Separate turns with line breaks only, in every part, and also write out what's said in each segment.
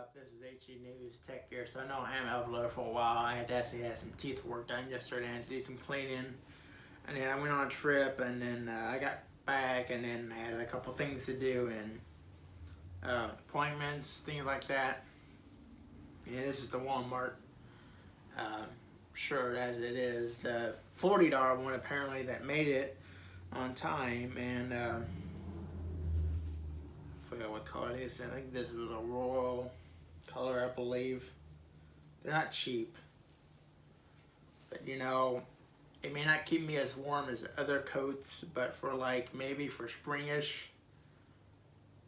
up? This is Hdnews Tech here. So I know I haven't uploaded for a while. I had actually had some teeth work done yesterday. I had to do some cleaning. And then I went on a trip, and then I got back, and then I had a couple things to do, and appointments, things like that. Yeah, this is the Walmart shirt as it is. The $40 one apparently that made it on time, and I forgot what color it is. I think this was a royal color, I believe. They're not cheap, but you know, it may not keep me as warm as other coats, but for like maybe for springish,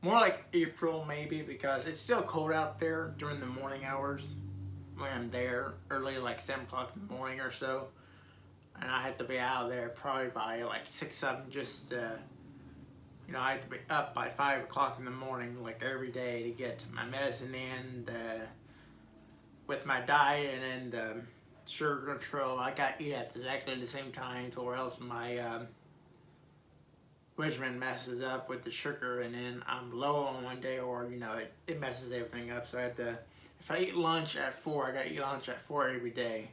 more like April maybe, because it's still cold out there during the morning hours when I'm there early, like 7 o'clock in the morning or so, and I had to be out there probably by like 6, 7, just you know, I had to be up by 5 o'clock in the morning like every day to get my medicine in, with my diet, and then the sugar control. I got to eat at exactly the same time, or else my regimen messes up with the sugar, and then I'm low on one day, or you know, it messes everything up. So I had to, if I eat lunch at 4, I got to eat lunch at 4 every day,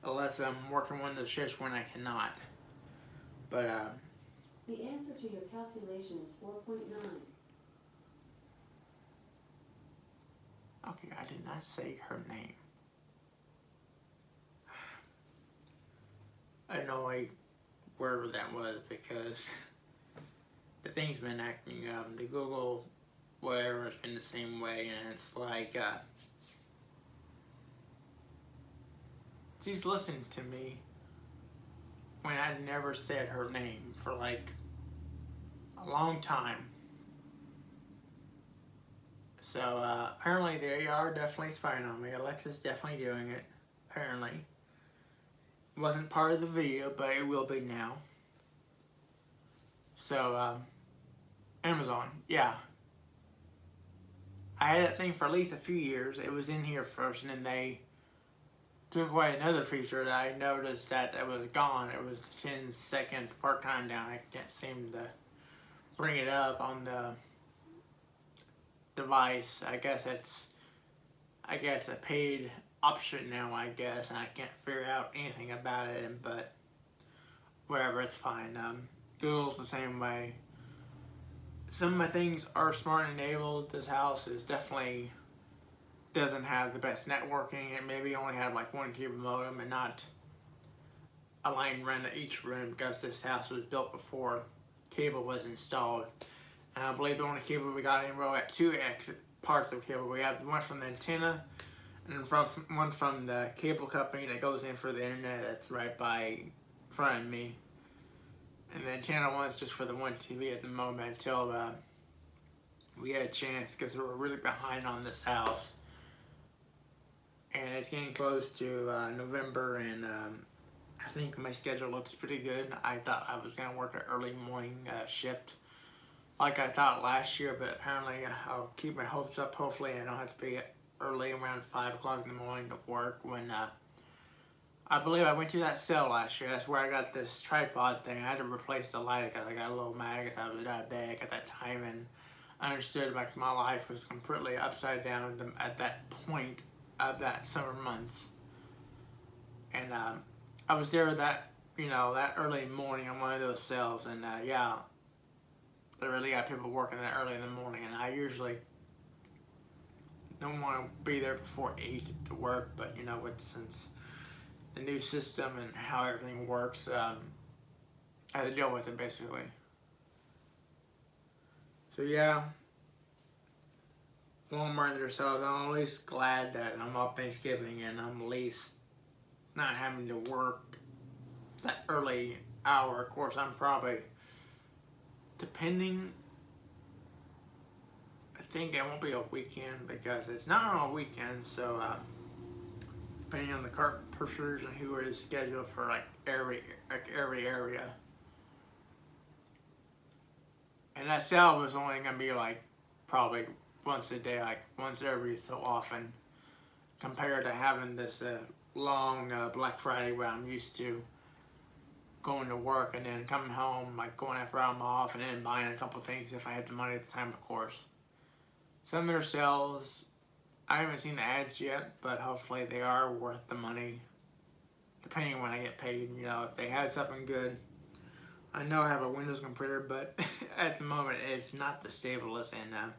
unless I'm working one of the shifts when I cannot. But
the answer to your calculation is 4.9.
okay, I did not say her name. I don't know like wherever that was, because the thing's been acting up. The Google whatever has been the same way, and it's like she's listened to me when I never said her name for like a long time. So apparently they are definitely spying on me. Alexa's definitely doing it, apparently. Wasn't part of the video, but it will be now. So Amazon, yeah. I had that thing for at least a few years. It was in here first, and then they took away another feature that I noticed that it was gone. It was the 10-second part-time down. I can't seem to bring it up on the device. I guess a paid option now, I guess, and I can't figure out anything about it, but whatever, it's fine. Google's the same way. Some of my things are smart enabled. This house is definitely doesn't have the best networking. It maybe only have like 1 cable modem and not a line run to each room, because this house was built before cable was installed. And I believe the only cable we got in row at 2 parts of cable. We have one from the antenna, and one from the cable company that goes in for the internet that's right by front of me. And the antenna one's just for the one TV at the moment until we had a chance, because we were really behind on this house. And it's getting close to November, and I think my schedule looks pretty good. I thought I was going to work an early morning shift like I thought last year, but apparently I'll keep my hopes up. Hopefully I don't have to be early around 5 o'clock in the morning to work, when I believe I went to that sale last year. That's where I got this tripod thing. I had to replace the light because I got a little mad because I was diabetic at that time, and I understood like my life was completely upside down at that point of that summer months. And I was there that early morning on one of those sales, and yeah, they really got people working that early in the morning, and I usually don't want to be there before 8 to work, but you know, since the new system and how everything works, I had to deal with it basically. So yeah, Walmart themselves, I'm at least glad that I'm off Thanksgiving, and I'm at least not having to work that early hour. Of course, I'm probably, depending, I think it won't be a weekend because it's not on a weekend, so depending on the cart pushers and who is scheduled for like every area. And that sale was only gonna be like probably once a day, like once every so often, compared to having this long Black Friday where I'm used to going to work and then coming home, like going after I'm off, and then buying a couple things if I had the money at the time, of course. Some of their sales I haven't seen the ads yet, but hopefully they are worth the money, depending on when I get paid. You know, if they had something good. I know I have a Windows computer, but at the moment it's not the stablest, and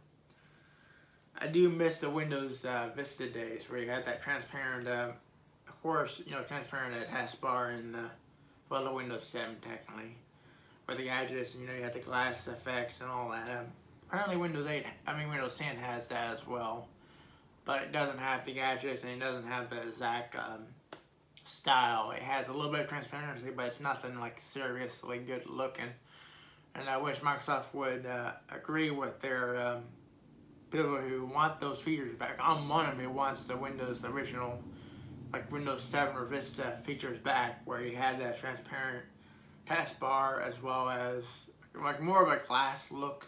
I do miss the Windows Vista days where you had that transparent, of course, you know, transparent taskbar in the Windows 7 technically, where the gadgets, you know, you had the glass effects and all that. Apparently Windows 10 has that as well, but it doesn't have the gadgets and it doesn't have the exact style. It has a little bit of transparency, but it's nothing like seriously good looking. And I wish Microsoft would agree with their people who want those features back. I'm one of them who wants the Windows original, like Windows 7 or Vista features back, where you had that transparent taskbar as well as like more of a glass look,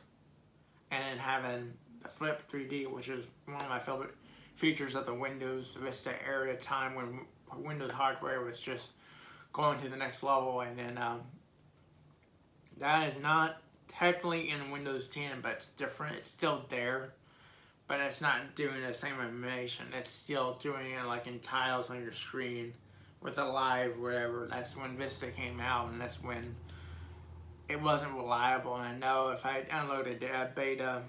and then having the flip 3D, which is one of my favorite features of the Windows Vista era time when Windows hardware was just going to the next level. And then that is not technically in Windows 10, but it's different. It's still there, but it's not doing the same animation. It's still doing it like in tiles on your screen with a live whatever. That's when Vista came out, and that's when it wasn't reliable. And I know if I downloaded a beta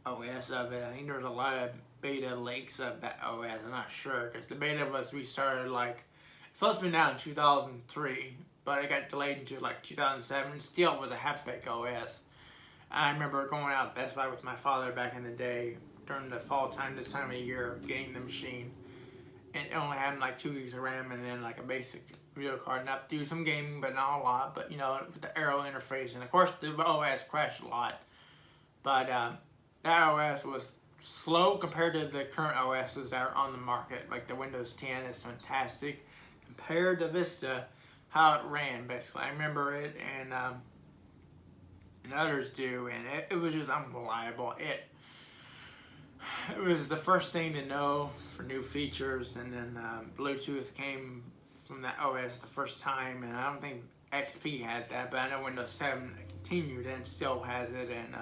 OS of it, I think there was a lot of beta leaks of that OS. I'm not sure, because the beta was restarted like, it's supposed to be out in 2003, but it got delayed into like 2007. Still, it was a half-baked OS. I remember going out to Best Buy with my father back in the day during the fall time, this time of year, getting the machine, and only having like 2 gigs of RAM and then like a basic video card. Not do some gaming, but not a lot. But you know, with the Aero interface, and of course the OS crashed a lot. But that OS was slow compared to the current OSs that are on the market. Like the Windows 10 is fantastic compared to Vista, how it ran basically. I remember it, and others do, and it was just unreliable. It was the first thing to know for new features, and then Bluetooth came from that OS the first time, and I don't think XP had that, but I know Windows 7 continued and still has it, and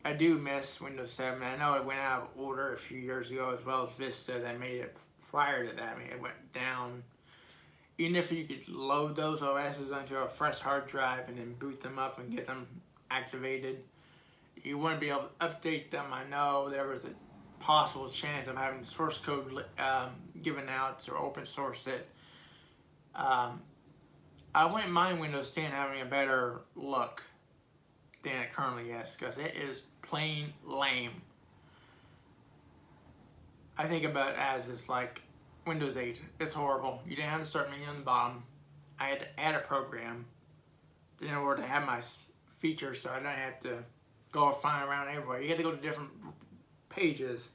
I do miss Windows 7. I know it went out of order a few years ago, as well as Vista that made it prior to that. I mean, it went down. Even if you could load those OSs onto a fresh hard drive and then boot them up and get them activated, you wouldn't be able to update them. I know there was a possible chance of having source code given out to open source it. I wouldn't mind Windows 10 having a better look than it currently is, because it is plain lame. I think about it as it's like Windows 8. It's horrible. You didn't have to start menu on the bottom. I had to add a program in order to have my features, so I don't have to go flying around everywhere. You had to go to different pages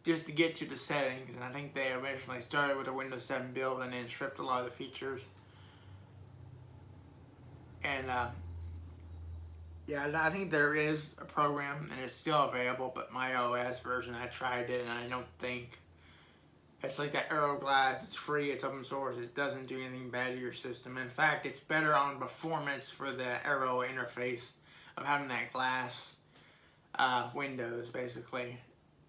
just to get to the settings, and I think they originally started with a Windows 7 build and then stripped a lot of the features. And yeah, I think there is a program and it's still available, but my OS version, I tried it and I don't think it's like that AeroGlass. It's free, it's open source, it doesn't do anything bad to your system. In fact, it's better on performance for the Aero interface of having that glass Windows, basically.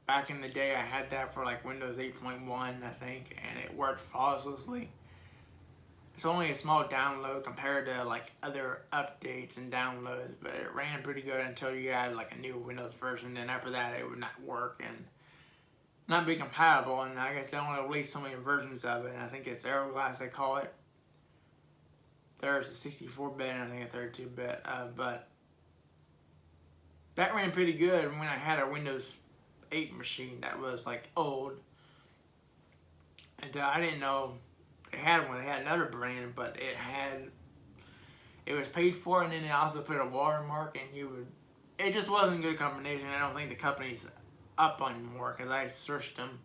Back in the day, I had that for like Windows 8.1, I think, and it worked flawlessly. It's only a small download compared to like other updates and downloads, but it ran pretty good until you had like a new Windows version. Then after that, it would not work and not be compatible. And I guess they only released so many versions of it. And I think it's AeroGlass they call it. There's a 64-bit and I think a 32-bit, but that ran pretty good when I had a Windows 8 machine that was like old, and I didn't know they had one. They had another brand, but it was paid for, and then they also put a watermark, and it just wasn't a good combination. I don't think the company's up anymore, because I searched them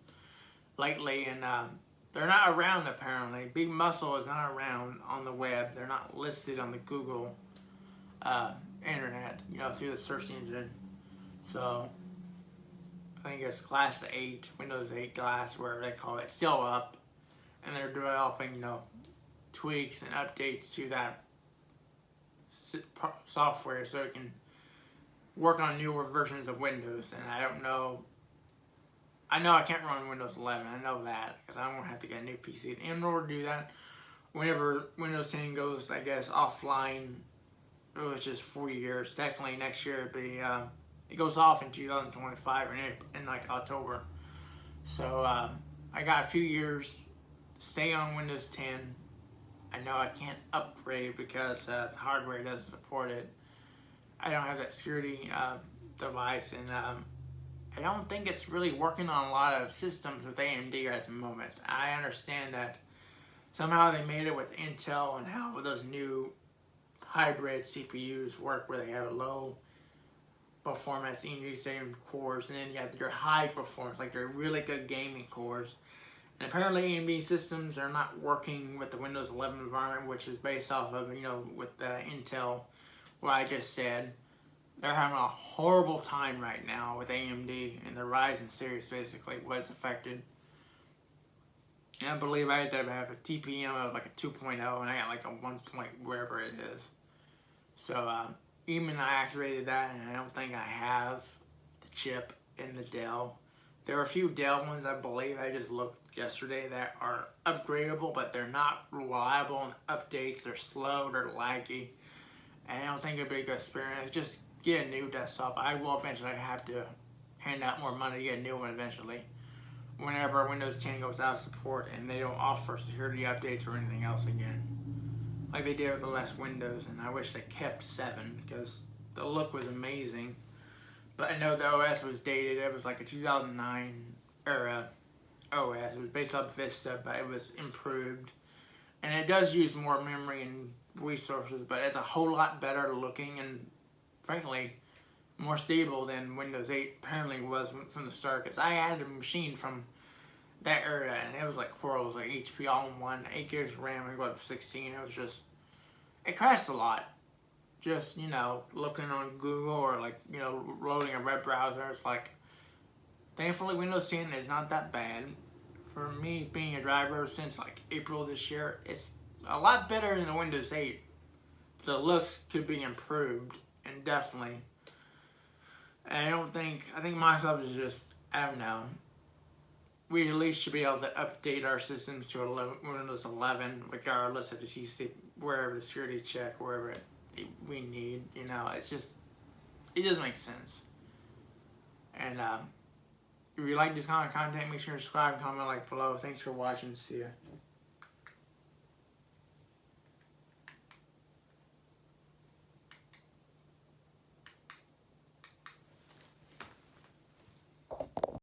lately, and they're not around apparently. Big Muscle is not around on the web. They're not listed on the Google internet, you know, through the search engine. So I think it's Glass 8, Windows 8 Glass, whatever they call it, still up. And they're developing, you know, tweaks and updates to that software so it can work on newer versions of Windows, and I don't know. I know I can't run Windows 11. I know that because I won't have to get a new PC. In order to do that, whenever Windows 10 goes, I guess, offline, which is 4 years, technically next year it'd be it goes off in 2025 in like October. So I got a few years to stay on Windows 10. I know I can't upgrade because the hardware doesn't support it. I don't have that security device, and I don't think it's really working on a lot of systems with AMD at the moment. I understand that somehow they made it with Intel and how those new hybrid CPUs work, where they have a low performance in the same cores, and then you have your high performance, like they're really good gaming cores. And apparently AMD systems are not working with the Windows 11 environment, which is based off of, with the Intel, what I just said. They're having a horrible time right now with AMD and the Ryzen series, basically, what it's affected. And I believe I had to have a TPM of like a 2.0, and I got like a 1 point wherever it is. So even I activated that, and I don't think I have the chip in the Dell. There are a few Dell ones, I believe, I just looked yesterday, that are upgradable, but they're not reliable in updates. They're slow, they're laggy, and I don't think it'd be a good experience. Just get a new desktop. I will eventually have to hand out more money to get a new one eventually, whenever Windows 10 goes out of support and they don't offer security updates or anything else again, like they did with the last Windows. And I wish they kept 7 because the look was amazing. But I know the OS was dated. It was like a 2009 era OS. It was based off Vista, but it was improved. And it does use more memory and resources, but it's a whole lot better looking and, frankly, more stable than Windows 8 apparently was from the start. Because I had a machine from that era, and it was like cores, like HP all-in-one, 8 gigs of RAM, and go up to 16. It was just, it crashed a lot. Just, looking on Google or like, loading a web browser. It's like, thankfully Windows 10 is not that bad. For me, being a driver since like April this year, it's a lot better than the Windows 8. The looks could be improved, and definitely. And I think Microsoft is just, I don't know. We at least should be able to update our systems to Windows 11, regardless of the TC, wherever the security check, wherever we need. It's just, it doesn't make sense. And if you like this kind of content, make sure to subscribe, comment, like below. Thanks for watching. See ya.